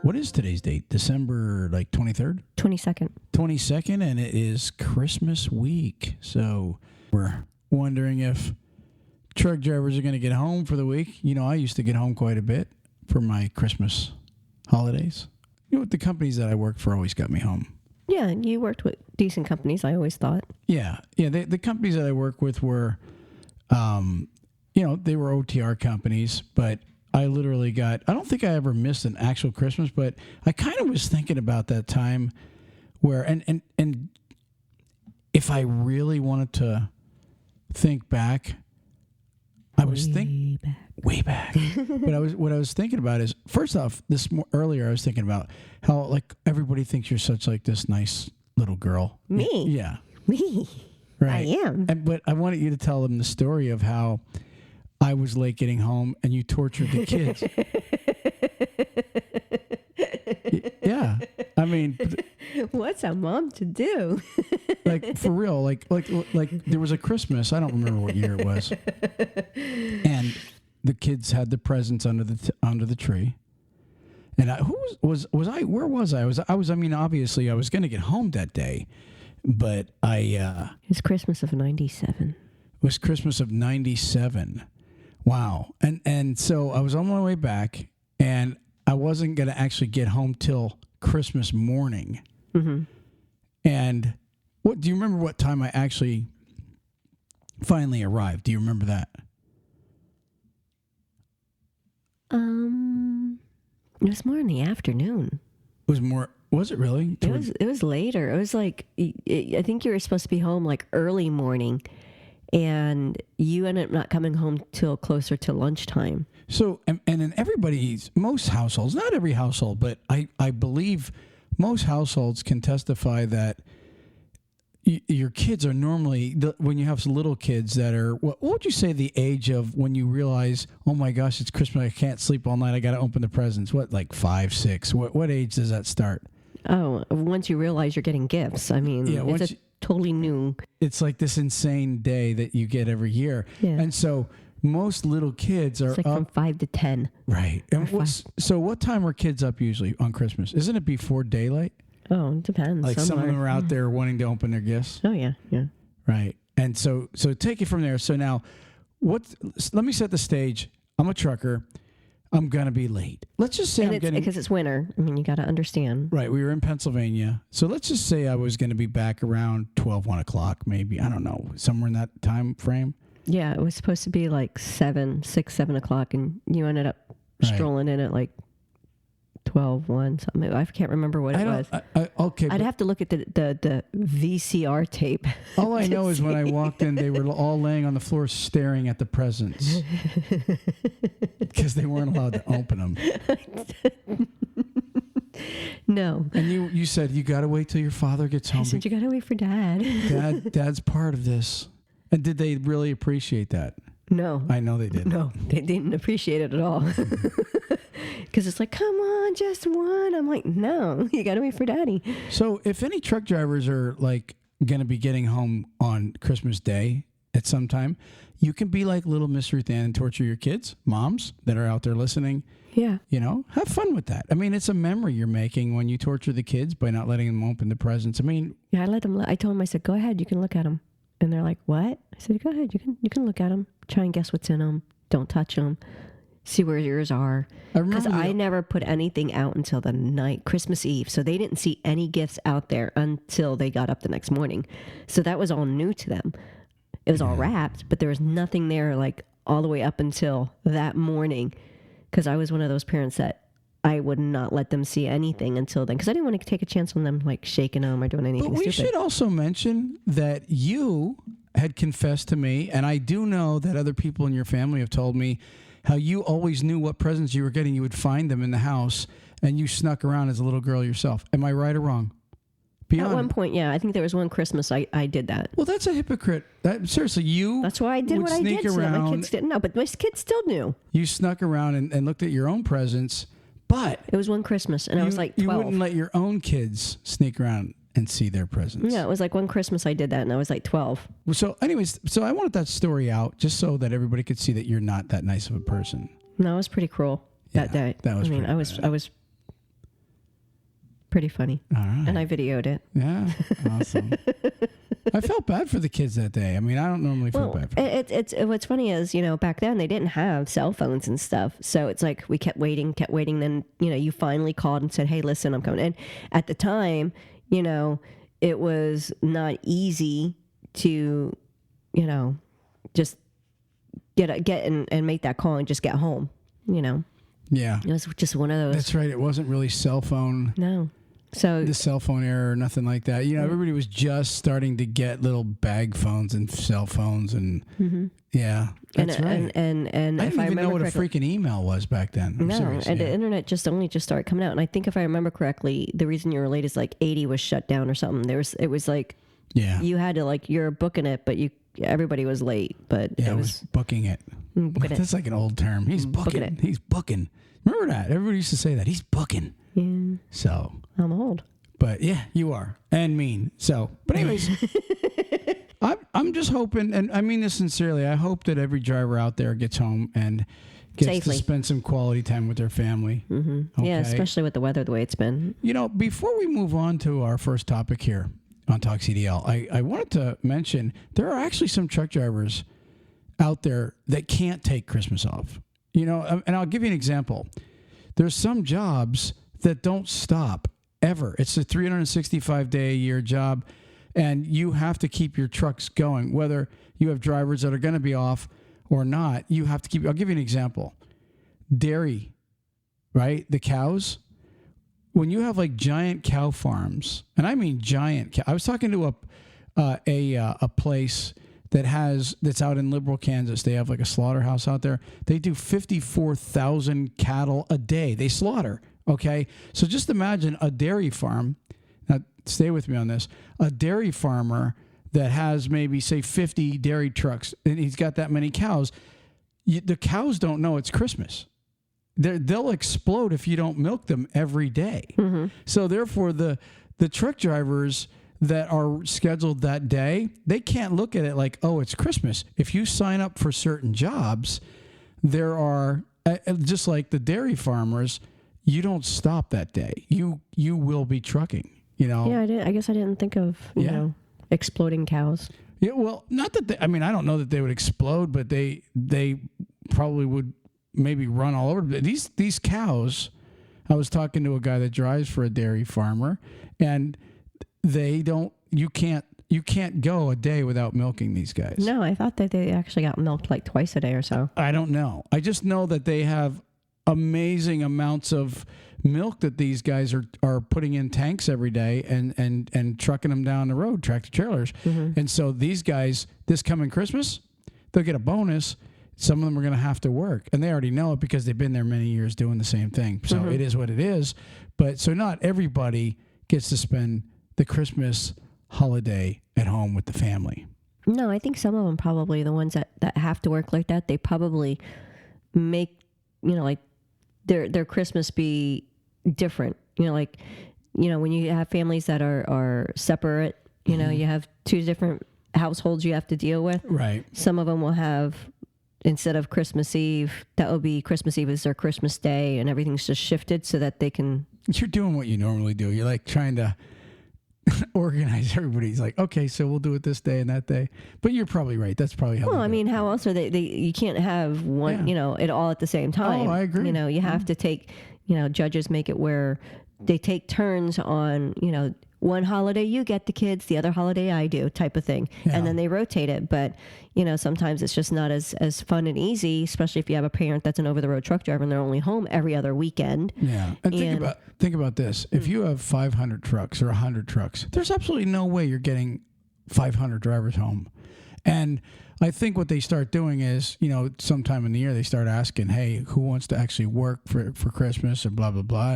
What is today's date? December 23rd? 22nd. 22nd, and it is Christmas week. So we're wondering if truck drivers are going to get home for the week. You know, I used to get home quite a bit for my Christmas holidays. You know, the companies that I worked for always got me home. Yeah, you worked with decent companies, I always thought. Yeah. The companies that I worked with were, they were OTR companies, but I literally I don't think I ever missed an actual Christmas, but I kind of was thinking about that time where, and if I really wanted to think back, I was thinking way back. But what I was thinking about is, first off, earlier I was thinking about how like everybody thinks you're such like this nice little girl. Me? Yeah. Me? Right. I am. But I wanted you to tell them the story of how I was late getting home and you tortured the kids. Yeah. I mean, what's a mom to do? like for real, like there was a Christmas, I don't remember what year it was. And the kids had the presents under the tree. And where was I? Obviously I was going to get home that day, but It's Christmas of 97. It was Christmas of 97. Wow. And so I was on my way back, and I wasn't going to actually get home till Christmas morning. Mm-hmm. And do you remember what time I actually finally arrived? Do you remember that? It was more in the afternoon. Was it really? It was later. It was like, I think you were supposed to be home like early morning, and you ended up not coming home till closer to lunchtime. So, and in most households, not every household, but I believe most households can testify that your kids are normally, when you have some little kids that are, what would you say the age of when you realize, oh my gosh, it's Christmas, I can't sleep all night, I got to open the presents? What, like 5, 6? What age does that start? Oh, once you realize you're getting gifts. I mean, yeah, it's totally new. It's like this insane day that you get every year. Yeah. And so most little kids are it's like up from 5 to 10. Right. And so what time are kids up usually on Christmas? Isn't it before daylight? Oh, it depends. Like some of them are out there wanting to open their gifts. Oh, yeah. Right. And so take it from there. So now, let me set the stage. I'm a trucker. I'm going to be late. Let's just say because it's winter. I mean, you got to understand. Right. We were in Pennsylvania. So let's just say I was going to be back around 1 o'clock, maybe. I don't know. Somewhere in that time frame. Yeah. It was supposed to be like 7 o'clock, and you ended up strolling in at like 12, 1, something. I can't remember what it was. Okay. I'd have to look at the VCR tape. All I know is when I walked in, they were all laying on the floor staring at the presents because they weren't allowed to open them. No. And you said, you got to wait till your father gets home. I said, you got to wait for Dad. Dad's part of this. And did they really appreciate that? No. I know they didn't. No, they didn't appreciate it at all. Because it's like, come on, just one. I'm like, no, you got to wait for Daddy. So if any truck drivers are like going to be getting home on Christmas Day at some time, you can be like little Miss Ruthann and torture your kids, moms that are out there listening. Yeah. You know, have fun with that. I mean, it's a memory you're making when you torture the kids by not letting them open the presents. I mean. Yeah, I told them, I said, go ahead, you can look at them. And they're like, what? I said, go ahead, you can look at them. Try and guess what's in them. Don't touch them. See where yours are. Because I never put anything out until the night, Christmas Eve. So they didn't see any gifts out there until they got up the next morning. So that was all new to them. It was all wrapped, but there was nothing there like all the way up until that morning. Because I was one of those parents that I would not let them see anything until then. Because I didn't want to take a chance on them like shaking them or doing anything stupid. But we should also mention that you had confessed to me, and I do know that other people in your family have told me how you always knew what presents you were getting. You would find them in the house, and you snuck around as a little girl yourself. Am I right or wrong? At one point, yeah. I think there was one Christmas I did that. Well, that's a hypocrite. Seriously, you. That's why I did what I did. So that my kids didn't know, but my kids still knew. You snuck around and looked at your own presents, but it was one Christmas, and I was like 12. You wouldn't let your own kids sneak around and see their presents. Yeah, it was like one Christmas I did that, and I was like 12. So anyways, I wanted that story out just so that everybody could see that you're not that nice of a person. No, it was pretty cruel that day. That was. I was pretty funny. All right. And I videoed it. Yeah, awesome. I felt bad for the kids that day. I mean, I don't normally feel bad for them. It's what's funny is, back then they didn't have cell phones and stuff. So it's like we kept waiting. Then, you finally called and said, hey, listen, I'm coming. And at the time, it was not easy to, just get and make that call and just get home, Yeah. It was just one of those. That's right. It wasn't really cell phone. No. So the cell phone era or nothing like that. Everybody was just starting to get little bag phones and cell phones and yeah, that's right. And I didn't even know what a freaking email was back then. I'm serious, and the internet just started coming out. And I think if I remember correctly, the reason you were late is like 80 was shut down or something. It was like you had to you're booking it, but everybody was late. But it was booking it. That's like an old term. He's booking it. He's booking. Remember that? Everybody used to say that. He's booking. Yeah. So I'm old. But yeah, you are. And mean. So, but anyways, I'm just hoping, and I mean this sincerely, I hope that every driver out there gets home and gets safely to spend some quality time with their family. Mm-hmm. Okay? Yeah, especially with the weather the way it's been. Before we move on to our first topic here on Talk CDL, I wanted to mention there are actually some truck drivers out there that can't take Christmas off. And I'll give you an example. There's some jobs that don't stop ever. It's a 365-day-a-year job, and you have to keep your trucks going. Whether you have drivers that are going to be off or not, you have to keep. I'll give you an example. Dairy, right? The cows. When you have giant cow farms, and I mean giant. I was talking to a place that's out in Liberal, Kansas. They have a slaughterhouse out there. They do 54,000 cattle a day. They slaughter. Okay. So just imagine a dairy farm. Now stay with me on this. A dairy farmer that has maybe say 50 dairy trucks and he's got that many cows. The cows don't know it's Christmas. They'll explode if you don't milk them every day. Mm-hmm. So therefore the truck drivers that are scheduled that day, they can't look at it like, oh, it's Christmas. If you sign up for certain jobs, there are, just like the dairy farmers, you don't stop that day. You will be trucking, Yeah, I guess I didn't think of, exploding cows. Yeah, well, not that I don't know that they would explode, but they probably would maybe run all over. These cows, I was talking to a guy that drives for a dairy farmer, and you can't go a day without milking these guys. No, I thought that they actually got milked twice a day or so. I don't know. I just know that they have amazing amounts of milk that these guys are putting in tanks every day and trucking them down the road, tractor trailers. Mm-hmm. And so these guys, this coming Christmas, they'll get a bonus. Some of them are going to have to work, and they already know it because they've been there many years doing the same thing. So It is what it is. But so not everybody gets to spend the Christmas holiday at home with the family. No, I think some of them probably, the ones that have to work like that, they probably make, their Christmas be different. When you have families that are separate, you have two different households you have to deal with. Right. Some of them will have, instead of Christmas Eve, that will be Christmas Eve is their Christmas Day, and everything's just shifted so that they can. You're doing what you normally do. You're trying to organize everybody's okay, so we'll do it this day and that day. But you're probably right. That's probably how. Well, how else are they? You can't have one, it all at the same time. Oh, I agree. You have to take, judges make it where they take turns on, one holiday you get the kids, the other holiday I do, type of thing. Yeah. And then they rotate it. But, sometimes it's just not as fun and easy, especially if you have a parent that's an over-the-road truck driver and they're only home every other weekend. Yeah. And think about this. If you have 500 trucks or 100 trucks, there's absolutely no way you're getting 500 drivers home. And I think what they start doing is, sometime in the year, they start asking, hey, who wants to actually work for Christmas or blah, blah, blah.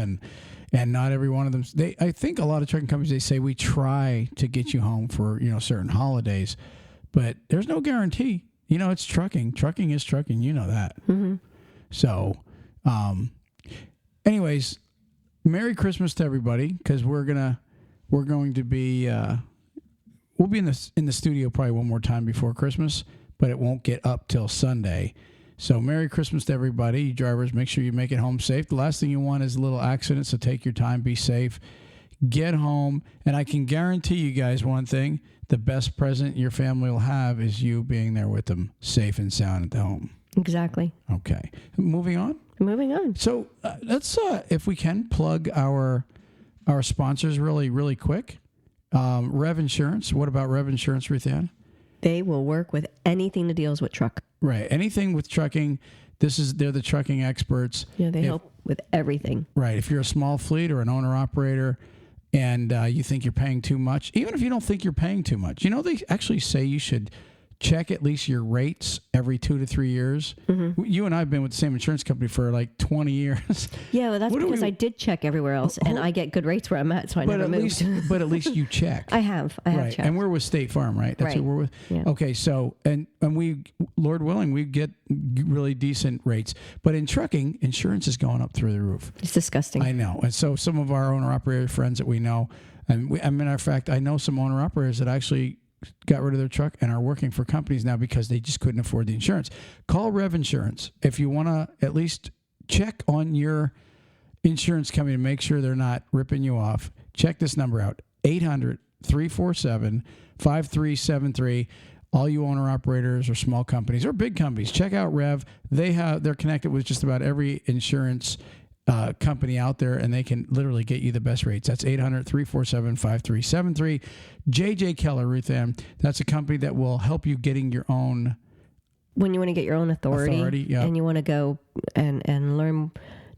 And not every one of them. I think a lot of trucking companies, they say we try to get you home for, certain holidays, but there's no guarantee. It's trucking. Trucking is trucking. You know that. Mm-hmm. So, anyways, Merry Christmas to everybody, because we're going to be we'll be in the studio probably one more time before Christmas, but it won't get up till Sunday. So Merry Christmas to everybody. You drivers, make sure you make it home safe. The last thing you want is a little accident, so take your time, be safe. get home, and I can guarantee you guys one thing: the best present your family will have is you being there with them, safe and sound at the home. Exactly. Okay. Moving on. So let's, if we can, plug our sponsors really quick. Rev Insurance. What about Rev Insurance, Ruthann? They will work with anything that deals with truck. Right. Anything with trucking. They're the trucking experts. Yeah, they help with everything. Right. If you're a small fleet or an owner-operator and you think you're paying too much, even if you don't think you're paying too much, they actually say you should check at least your rates every 2 to 3 years. Mm-hmm. You and I have been with the same insurance company for like 20 years. Yeah, well, that's because I did check everywhere else, and I get good rates where I'm at, so I never moved. But at least you check. I have right. checked. And we're with State Farm, right? That's who we're with. Yeah. Okay, so and we, Lord willing, we get really decent rates. But in trucking, insurance is going up through the roof. It's disgusting. I know. And so some of our owner-operator friends that we know, and as a matter of fact, I know some owner-operators that actually got rid of their truck and are working for companies now because they just couldn't afford the insurance. Call Rev Insurance if you want to at least check on your insurance company to make sure they're not ripping you off. Check this number out, 800-347-5373. All you owner-operators or small companies or big companies, check out Rev. They're connected with just about every insurance company out there, and they can literally get you the best rates. That's 800-347-5373. JJ Keller, Ruthann, that's a company that will help you getting your own. When you want to get your own authority yeah. And you want to go and learn,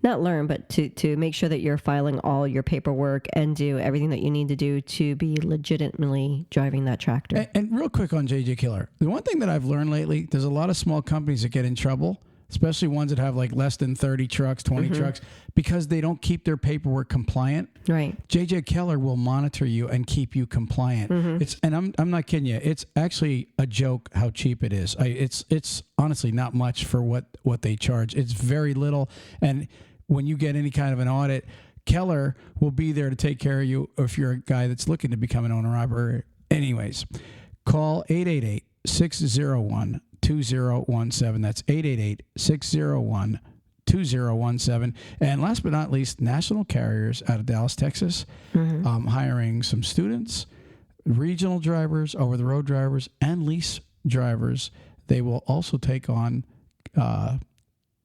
not learn, but to make sure that you're filing all your paperwork and do everything that you need to do to be legitimately driving that tractor. And real quick on JJ Keller, the one thing that I've learned lately, there's a lot of small companies that get in trouble, especially ones that have like less than 30 trucks, 20 trucks, because they don't keep their paperwork compliant. Right. JJ Keller will monitor you and keep you compliant. And I'm not kidding you. It's actually a joke how cheap it is. It's honestly not much for what they charge. It's very little. And when you get any kind of an audit, Keller will be there to take care of you if you're a guy that's looking to become an owner-operator. Anyways, call 888-601-2017. That's 888-601-2017. And last but not least, National Carriers out of Dallas, Texas, hiring some students, regional drivers, over-the-road drivers, and lease drivers. They will also take on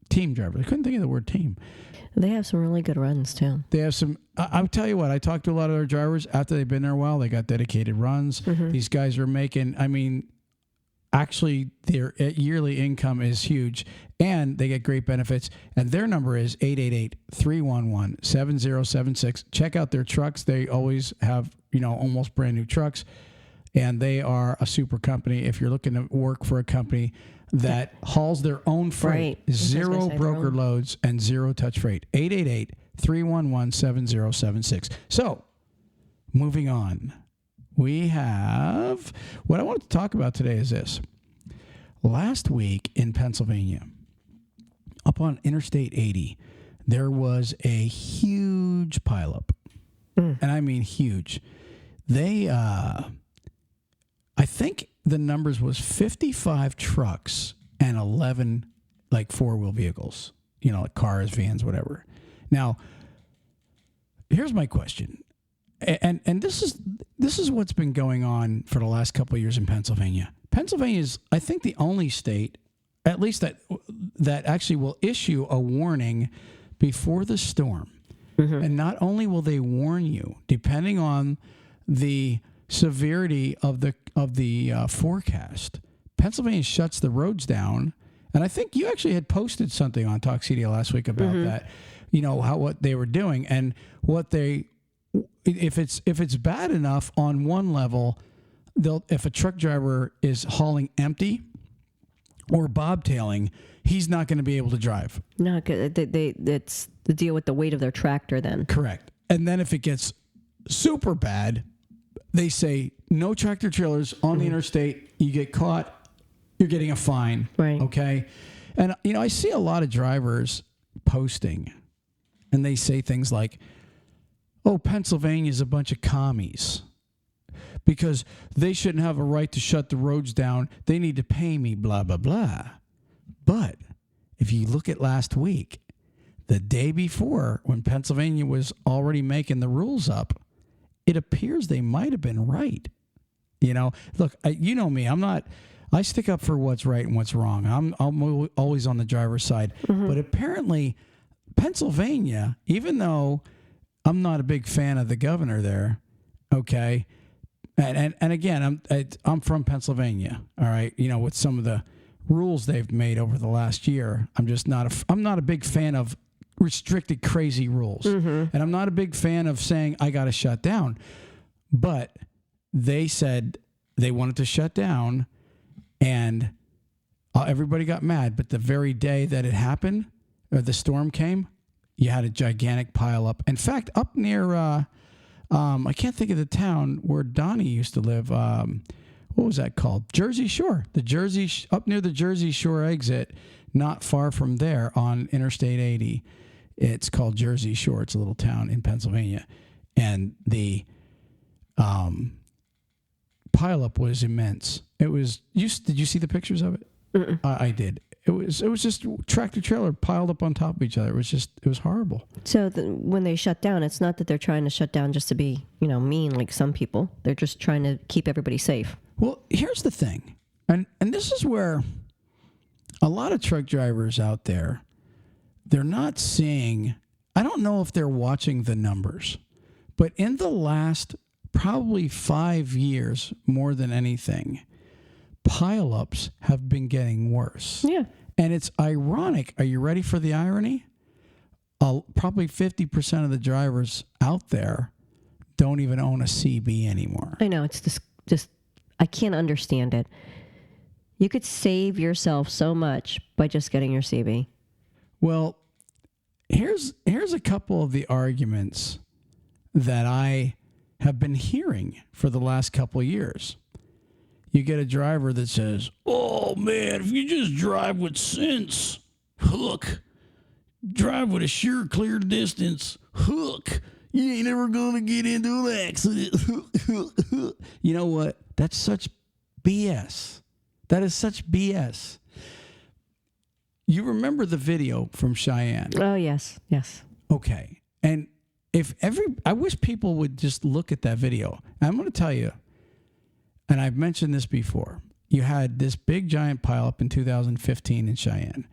team drivers. I couldn't think of the word team. They have some really good runs, too. They have some. I'll tell you what, I talked to a lot of their drivers. After they've been there a while, they got dedicated runs. These guys are making, actually, their yearly income is huge, and they get great benefits. And their number is 888-311-7076. Check out their trucks. They always have, almost brand new trucks, and they are a super company. If you're looking to work for a company that hauls their own freight, right. Zero broker loads and zero touch freight, 888-311-7076. So, moving on. We have, what I want to talk about today is this. Last week in Pennsylvania, up on Interstate 80, there was a huge pileup. And I mean huge. They, I think the numbers was 55 trucks and 11 like four-wheel vehicles, like cars, vans, whatever. Now, here's my question. And this is what's been going on for the last couple of years in Pennsylvania. Pennsylvania is, I think, the only state, at least that actually will issue a warning before the storm. And not only will they warn you, depending on the severity of the forecast, Pennsylvania shuts the roads down. And I think you actually had posted something on Talk CDL last week about that. What they were doing and what they. If it's bad enough on one level, if a truck driver is hauling empty or bobtailing, he's not going to be able to drive. No, it's the deal with the weight of their tractor then. Correct. And then if it gets super bad, they say no tractor trailers on the interstate. You get caught, you're getting a fine. Right. Okay. And I see a lot of drivers posting, and they say things like, "Oh, Pennsylvania's a bunch of commies because they shouldn't have a right to shut the roads down. They need to pay me, blah, blah, blah." But if you look at last week, the day before when Pennsylvania was already making the rules up, it appears they might have been right. You know, look, you know me. I stick up for what's right and what's wrong. I'm always on the driver's side. Mm-hmm. But apparently, Pennsylvania, even though I'm not a big fan of the governor there, okay, and again, I'm from Pennsylvania, all right. You know, with some of the rules they've made over the last year, I'm not a big fan of restricted, crazy rules, mm-hmm. and I'm not a big fan of saying I got to shut down. But they said they wanted to shut down, and everybody got mad. But the very day that it happened, or the storm came, you had a gigantic pileup. In fact, up near, I can't think of the town where Donnie used to live. What was that called? Jersey Shore. Up near the Jersey Shore exit, not far from there on Interstate 80. It's called Jersey Shore. It's a little town in Pennsylvania. And the pileup was immense. It was. Did you see the pictures of it? I did. It was just tractor trailer piled up on top of each other. It was horrible. So when they shut down, it's not that they're trying to shut down just to be, mean like some people. They're just trying to keep everybody safe. Well, here's the thing, and this is where a lot of truck drivers out there, they're not seeing. I don't know if they're watching the numbers, but in the last probably 5 years, more than anything, pileups have been getting worse. Yeah. And it's ironic. Are you ready for the irony? Probably 50% of the drivers out there don't even own a CB anymore. I know. It's just I can't understand it. You could save yourself so much by just getting your CB. Well, here's a couple of the arguments that I have been hearing for the last couple of years. You get a driver that says, "Oh man, if you just drive with sense, hook, drive with a sure clear distance, hook, you ain't ever gonna get into an accident." You know what? That's such BS. That is such BS. You remember the video from Cheyenne? Oh, yes. Okay. And I wish people would just look at that video. I'm going to tell you, and I've mentioned this before, you had this big giant pileup in 2015 in Cheyenne.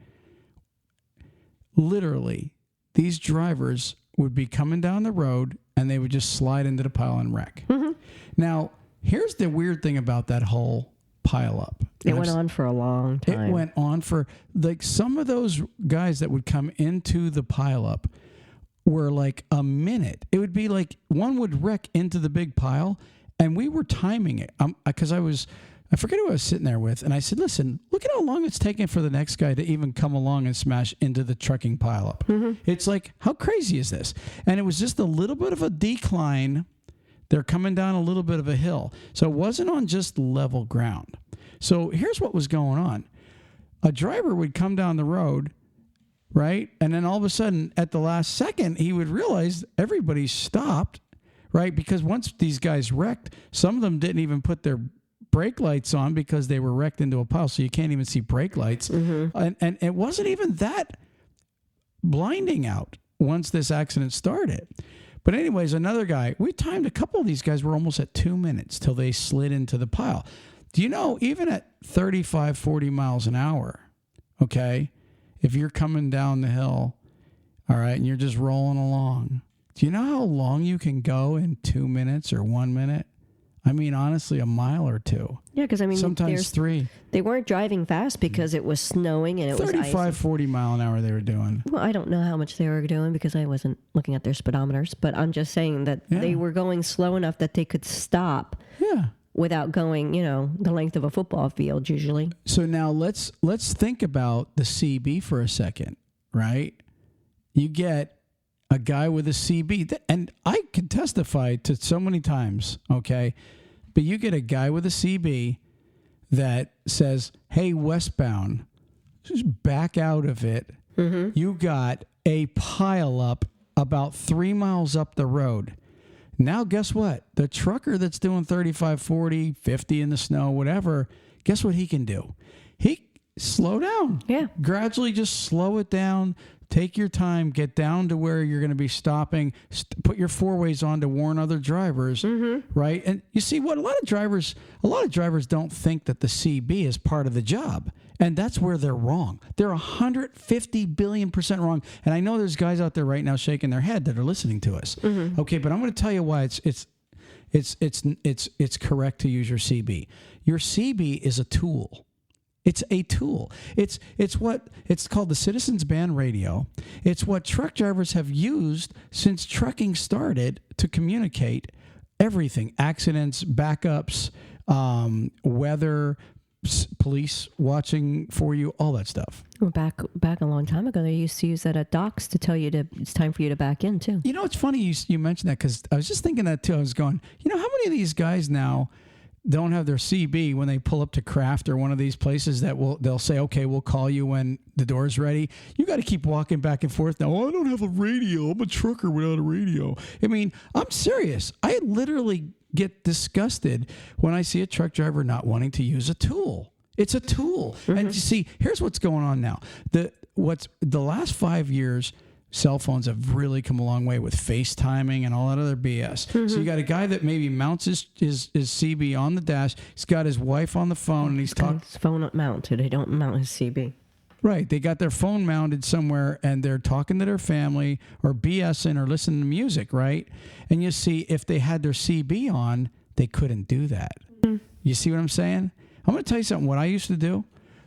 Literally, these drivers would be coming down the road and they would just slide into the pile and wreck. Mm-hmm. Now, here's the weird thing about that whole pileup. It went on for a long time. It went on for, like, some of those guys that would come into the pileup were like a minute. It would be like one would wreck into the big pile, and we were timing it. Because I forget who I was sitting there with, and I said, "Listen, look at how long it's taking for the next guy to even come along and smash into the trucking pileup." Mm-hmm. It's like, how crazy is this? And it was just a little bit of a decline. They're coming down a little bit of a hill. So it wasn't on just level ground. So here's what was going on. A driver would come down the road, right? And then all of a sudden, at the last second, he would realize everybody stopped, right? Because once these guys wrecked, some of them didn't even put their brake lights on because they were wrecked into a pile, so you can't even see brake lights. Mm-hmm. And it wasn't even that blinding out once this accident started. But anyways, another guy, we timed a couple of these guys were almost at 2 minutes till they slid into the pile. Do you know, even at 35, 40 miles an hour, okay, if you're coming down the hill, all right, and you're just rolling along, do you know how long you can go in 2 minutes or 1 minute? I mean, honestly, a mile or two. Yeah, because I mean, sometimes 3. They weren't driving fast because it was snowing and it was 35, 40 mile an hour they were doing. Well, I don't know how much they were doing because I wasn't looking at their speedometers, but I'm just saying that they were going slow enough that they could stop. Yeah. Without going, the length of a football field usually. So now let's think about the CB for a second, right? You get a guy with a CB, and I can testify to so many times, okay? But you get a guy with a CB that says, "Hey, westbound, just back out of it." Mm-hmm. You got a pile up about 3 miles up the road. Now, guess what? The trucker that's doing 35, 40, 50 in the snow, whatever, guess what he can do? He slow down. Yeah. Gradually just slow it down Take your time. Get down to where you're going to be stopping. Put your four-ways on to warn other drivers, right? And you see what a lot of drivers don't think that the CB is part of the job. And that's where they're wrong. They're 150 billion% wrong. And I know there's guys out there right now shaking their head that are listening to us. Okay, but I'm going to tell you why it's correct to use your CB. Your CB is a tool. It's a tool. It's called the Citizens Band Radio. It's what truck drivers have used since trucking started to communicate everything: accidents, backups, weather, police watching for you, all that stuff. Well, back a long time ago, they used to use that at docks to tell you it's time for you to back in too. You know, it's funny you mentioned that, because I was just thinking that too. I was going, how many of these guys now don't have their CB when they pull up to Kraft or one of these places that they'll say, okay, we'll call you when the door's ready. You got to keep walking back and forth now. Oh, I don't have a radio. I'm a trucker without a radio. I mean, I'm serious. I literally get disgusted when I see a truck driver not wanting to use a tool. It's a tool. And you see, here's what's going on now. The last 5 years, cell phones have really come a long way with FaceTiming and all that other BS. So you got a guy that maybe mounts his CB on the dash. He's got his wife on the phone, and he's talking. His phone mounted. They don't mount his CB. Right. They got their phone mounted somewhere, and they're talking to their family or BSing or listening to music, right? And you see, if they had their CB on, they couldn't do that. You see what I'm saying? I'm going to tell you something. What I used to do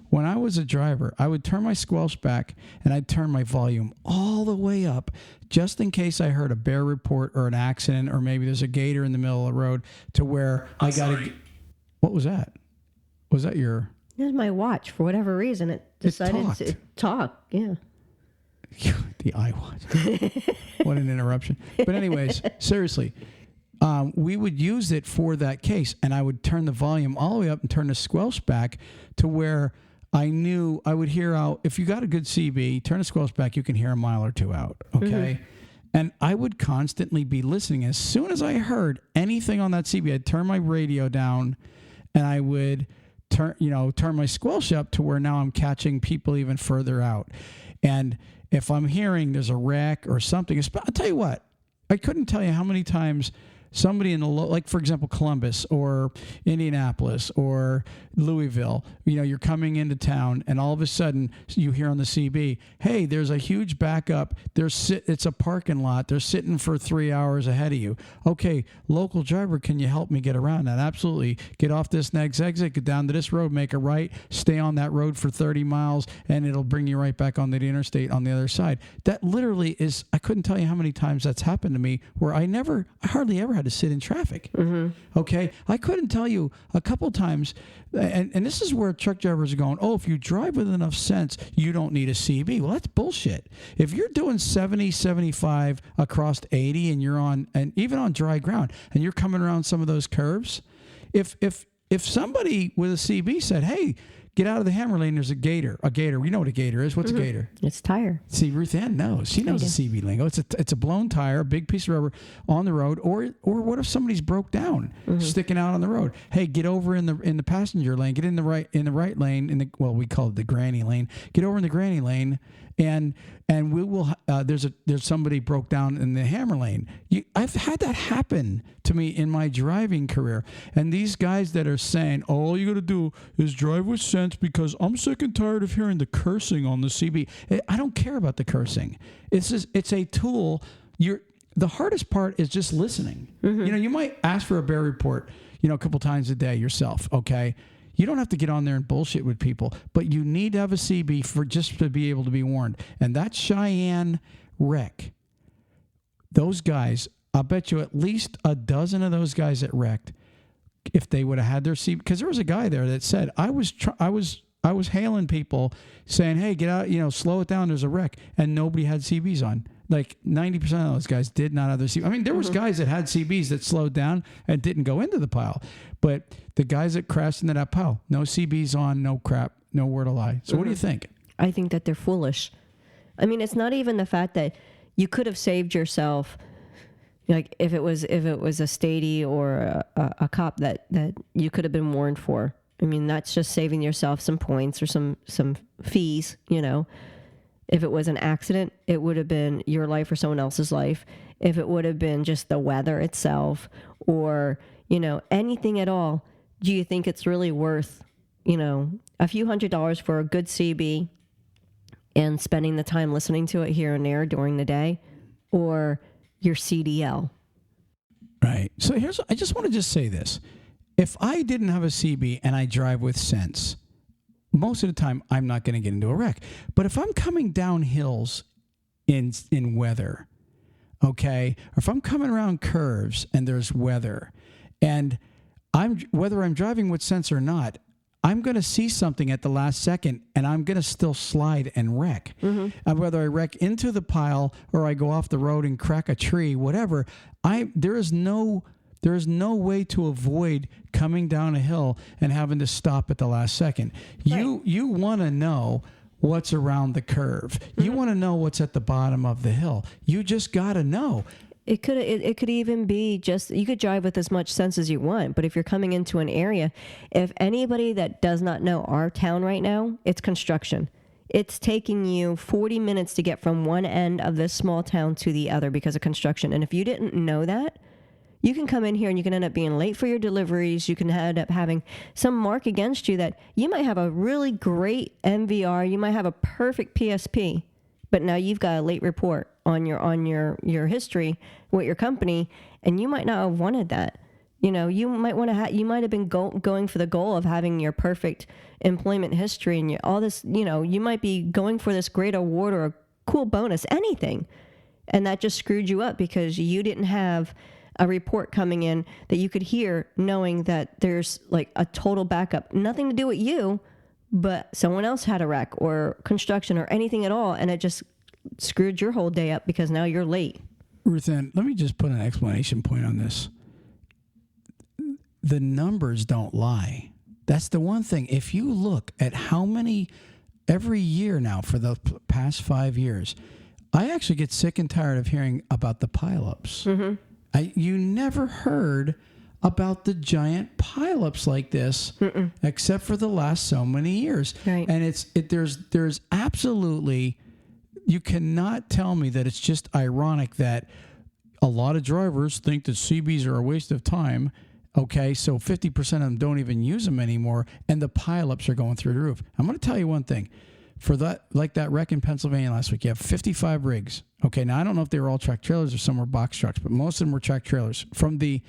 when I was a driver, I would turn my squelch back, and I'd turn my volume all the way up just in case I heard a bear report or an accident, or maybe there's a gator in the middle of the road, to where I got to... What was that? Was that your... It was my watch. For whatever reason, it decided to talk. Yeah. The iWatch. What an interruption. But anyways, seriously, we would use it for that case, and I would turn the volume all the way up and turn the squelch back to where I knew I would hear out. If you got a good CB, turn the squelch back, you can hear a mile or two out. Okay. And I would constantly be listening. As soon as I heard anything on that CB, I'd turn my radio down, and I would turn my squelch up to where now I'm catching people even further out. And if I'm hearing there's a wreck or something, I'll tell you what, I couldn't tell you how many times somebody in like for example, Columbus or Indianapolis or Louisville, you're coming into town, and all of a sudden you hear on the CB, hey, there's a huge backup. It's a parking lot. They're sitting for 3 hours ahead of you. Okay, local driver, can you help me get around that? Absolutely. Get off this next exit, get down to this road, make a right, stay on that road for 30 miles, and it'll bring you right back onto the interstate on the other side. That literally is, I couldn't tell you how many times that's happened to me where I hardly ever had to sit in traffic. Okay, I couldn't tell you a couple times, and this is where truck drivers are going, oh, if you drive with enough sense, you don't need a CB. Well, that's bullshit. If you're doing 70, 75 across 80, and you're on, and even on dry ground, and you're coming around some of those curves, if somebody with a CB said, hey, get out of the hammer lane, there's a gator. You know what a gator is. What's a gator? It's a tire. See, Ruthann knows. She knows the CB lingo. It's a blown tire, a big piece of rubber on the road. Or what if somebody's broke down, sticking out on the road? Hey, get over in the passenger lane. Get in the right lane. We call it the granny lane. Get over in the granny lane, and we will. There's somebody broke down in the hammer lane. I've had that happen to me in my driving career. And these guys that are saying, oh, all you got to do is drive with sense because I'm sick and tired of hearing the cursing on the CB. I don't care about the cursing. It's a tool. The hardest part is just listening. You might ask for a bear report, a couple times a day yourself. Okay. You don't have to get on there and bullshit with people, but you need to have a CB just to be able to be warned. And that Cheyenne wreck, those guys, I'll bet you at least a dozen of those guys that wrecked, if they would have had their CB, because there was a guy there that said, I was hailing people saying, hey, get out, slow it down, there's a wreck, and nobody had CBs on. Like 90% of those guys did not have their CB. I mean, there was guys that had CBs that slowed down and didn't go into the pile, but the guys that crashed into that pile, no CBs on, no crap, no word of lie. So what do you think? I think that they're foolish. I mean, it's not even the fact that you could have saved yourself. Like if it was a statey or a cop that you could have been warned for. I mean, that's just saving yourself some points or some fees, If it was an accident, it would have been your life or someone else's life. If it would have been just the weather itself or, anything at all, do you think it's really worth, a few $100s for a good CB and spending the time listening to it here and there during the day, or your CDL? Right. So I just want to say this. If I didn't have a CB and I drive with sense, most of the time I'm not going to get into a wreck. But if I'm coming down hills in weather, okay, or if I'm coming around curves and there's weather, and whether I'm driving with sense or not, I'm going to see something at the last second, and I'm going to still slide and wreck. Mm-hmm. Whether I wreck into the pile or I go off the road and crack a tree, whatever, there is no way to avoid coming down a hill and having to stop at the last second. Right. You want to know what's around the curve. Mm-hmm. You want to know what's at the bottom of the hill. You just got to know. It could even be just, you could drive with as much sense as you want, but if you're coming into an area, if anybody that does not know our town right now, it's construction. It's taking you 40 minutes to get from one end of this small town to the other because of construction. And if you didn't know that, you can come in here and you can end up being late for your deliveries. You can end up having some mark against you that you might have a really great MVR. You might have a perfect PSP, but now you've got a late report on your history with your company, and you might not have wanted that. You might want to you might have been going for the goal of having your perfect employment history and all this. You might be going for this great award or a cool bonus, anything, and that just screwed you up because you didn't have a report coming in that you could hear, knowing that there's like a total backup, nothing to do with you, but someone else had a wreck or construction or anything at all, and it just screwed your whole day up because now you're late. Ruthann, let me just put an exclamation point on this. The numbers don't lie. That's the one thing. If you look at how many every year now for the past 5 years, I actually get sick and tired of hearing about the pileups. Mm-hmm. You never heard about the giant pileups like this, except for the last so many years. Right. And there's absolutely, you cannot tell me that it's just ironic that a lot of drivers think that CBs are a waste of time. Okay, so 50% of them don't even use them anymore, and the pileups are going through the roof. I'm going to tell you one thing. For that, like that wreck in Pennsylvania last week, you have 55 rigs. Okay, now I don't know if they were all track trailers or some were box trucks, but most of them were track trailers. From the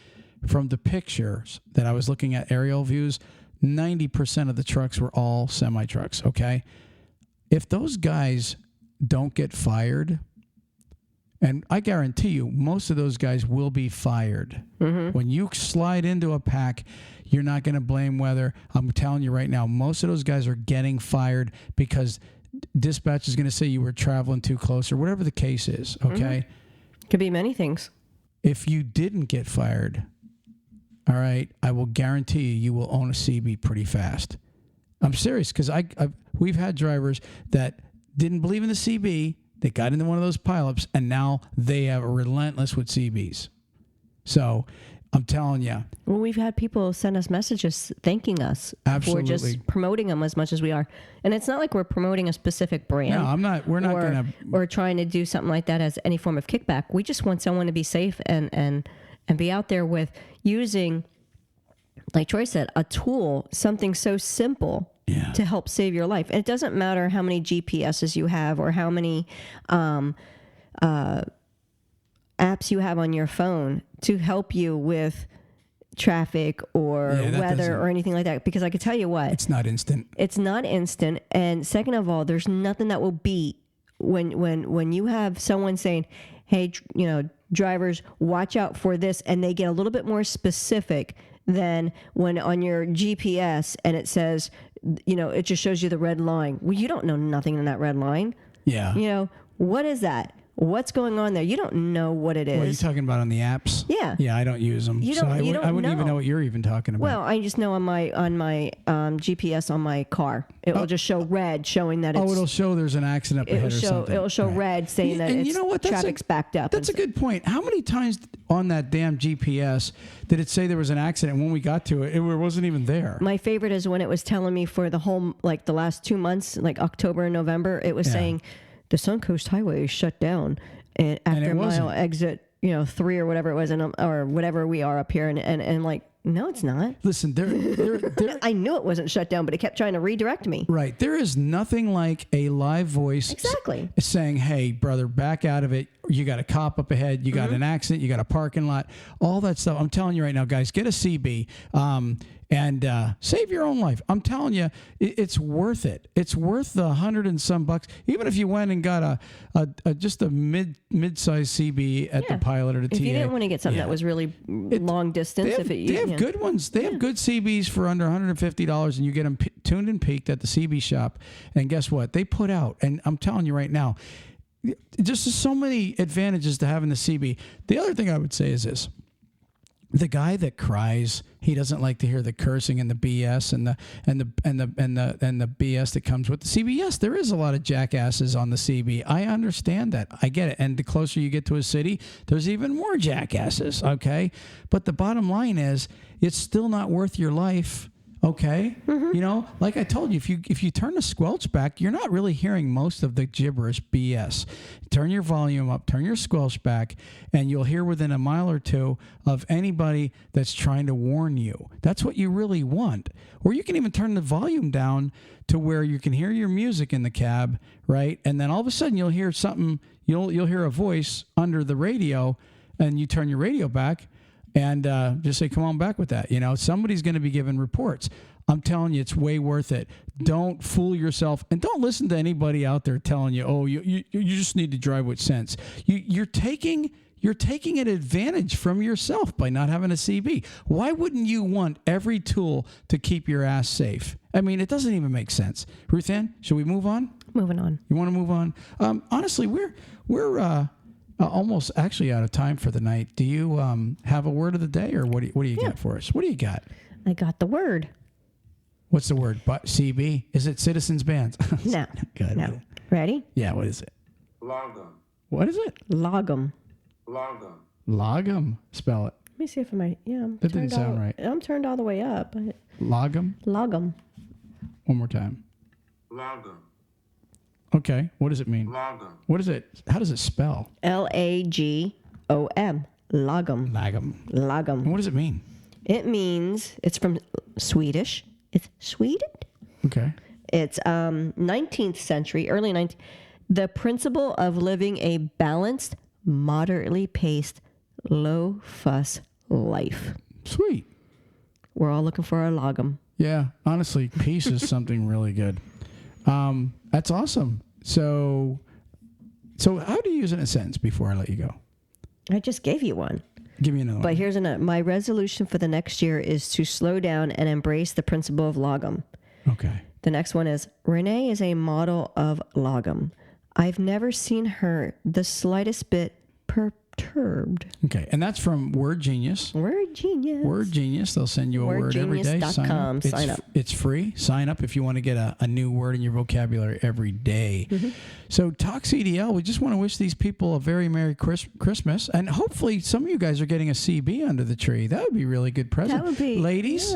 pictures that I was looking at, aerial views, 90% of the trucks were all semi trucks. Okay, if those guys don't get fired, and I guarantee you, most of those guys will be fired. Mm-hmm. When you slide into a pack, you're not going to blame weather. I'm telling you right now, most of those guys are getting fired because dispatch is going to say you were traveling too close or whatever the case is, okay? Mm-hmm. Could be many things. If you didn't get fired, all right, I will guarantee you will own a CB pretty fast. I'm serious because we've had drivers that didn't believe in the CB. They got into one of those pileups, and now they are relentless with CBs. So I'm telling you. Well, we've had people send us messages thanking us Absolutely. for just promoting them as much as we are. And it's not like we're promoting a specific brand. No, I'm not. We're not going to. Or trying to do something like that as any form of kickback. We just want someone to be safe and be out there with using, like Troy said, a tool, something so simple. Yeah. To help save your life. And it doesn't matter how many GPSs you have or how many apps you have on your phone to help you with traffic or weather or anything like that. Because I can tell you what. It's not instant. It's not instant. And second of all, there's nothing that will beat when you have someone saying, hey, drivers, watch out for this. And they get a little bit more specific than when on your GPS and it says, it just shows you the red line. Well, you don't know nothing in that red line. Yeah. What is that? What's going on there? You don't know what it is. What are you talking about on the apps? Yeah. Yeah, I don't use them. I wouldn't even know what you're even talking about. Well, I just know on my GPS on my car, it will just show red, showing that it's... it'll show there's an accident up ahead or something. It'll show red, saying that traffic's backed up. That's a good point. How many times on that damn GPS did it say there was an accident? When we got to it, it wasn't even there. My favorite is when it was telling me for the whole, like the last 2 months, like October and November, it was saying... the Suncoast Highway is shut down and after mile exit, 3 or whatever it was, or whatever we are up here, and like, no, it's not. Listen, I knew it wasn't shut down, but it kept trying to redirect me. Right. There is nothing like a live voice saying, hey, brother, back out of it. You got a cop up ahead. You got an accident. You got a parking lot. All that stuff. I'm telling you right now, guys, get a CB and save your own life. I'm telling you, it's worth it. It's worth the $100 and some bucks. Even if you went and got just a mid-size CB at the Pilot or the TA. If you didn't want to get something that was really long distance. They have good ones. They have good CBs for under $150, and you get them tuned and peaked at the CB shop. And guess what? They put out, and I'm telling you right now, just so many advantages to having the CB. The other thing I would say is this. The guy that cries, he doesn't like to hear the cursing and the BS and the BS that comes with the CB. Yes, there is a lot of jackasses on the CB. I understand that. I get it. And the closer you get to a city, there's even more jackasses. Okay, but the bottom line is, it's still not worth your life. Okay, like I told you, if you turn the squelch back, you're not really hearing most of the gibberish BS. Turn your volume up, turn your squelch back, and you'll hear within a mile or two of anybody that's trying to warn you. That's what you really want. Or you can even turn the volume down to where you can hear your music in the cab, right? And then all of a sudden you'll hear something. You'll hear a voice under the radio, and you turn your radio back. And just say, come on back with that. Somebody's going to be giving reports. I'm telling you, it's way worth it. Don't fool yourself. And don't listen to anybody out there telling you, oh, you just need to drive with sense. You're taking an advantage from yourself by not having a CB. Why wouldn't you want every tool to keep your ass safe? I mean, it doesn't even make sense. Ruthann, should we move on? Moving on. You want to move on? Honestly, we're almost actually out of time for the night. Do you have a word of the day, or what do you got for us? What do you got? I got the word. What's the word? CB? Is it Citizens Bands? No. Good. No. Ready? Yeah, what is it? Logum. What is it? Logum. Logum. Logum. Spell it. Let me see if that didn't sound right. I'm turned all the way up. Logum? Logum. One more time. Logum. Okay. What does it mean? Logum. What is it? How does it spell? Lagom. Logum. Lagum. Lagum. And what does it mean? It means, it's from Swedish. It's Sweden. Okay. It's 19th century, early 19th. The principle of living a balanced, moderately paced, low fuss life. Sweet. We're all looking for our logum. Yeah. Honestly, peace is something really good. That's awesome. So how do you use it in a sentence before I let you go? I just gave you one. Give me another one. But here's another. My resolution for the next year is to slow down and embrace the principle of logum. Okay. The next one is, Renee is a model of logum. I've never seen her the slightest bit perturbed. Okay. And that's from Word Genius. Word Genius. Word Genius. They'll send you a word every day. Wordgenius.com. Sign up. It's free. Sign up if you want to get a new word in your vocabulary every day. Mm-hmm. So Talk CDL, we just want to wish these people a very Merry Christmas. And hopefully some of you guys are getting a CB under the tree. That would be a really good present. That would be. Ladies,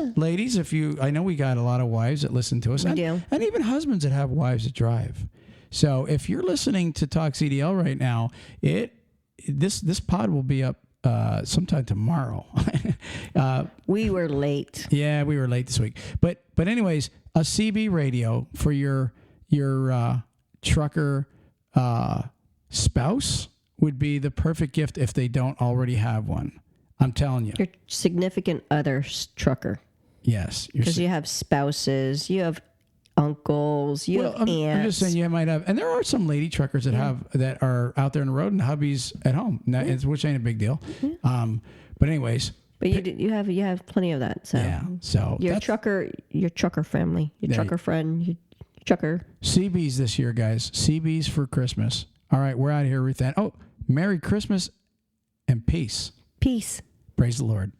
I know we got a lot of wives that listen to us. We do. And even husbands that have wives that drive. So if you're listening to Talk CDL right now, this pod will be up sometime tomorrow. We were late. Yeah, we were late this week. But anyways, a CB radio for your trucker spouse would be the perfect gift if they don't already have one. I'm telling you. Your significant other trucker. Yes. Because you have spouses, you have uncles, you have aunts. I'm just saying you might have, and there are some lady truckers that are out there on the road and hubby's at home, which ain't a big deal. Yeah. But anyways, but you have plenty of that. So yeah, so your trucker family, your trucker friend, your trucker. CBs this year, guys. CBs for Christmas. All right, we're out of here, Ruthann. Oh, Merry Christmas and peace. Peace. Praise the Lord.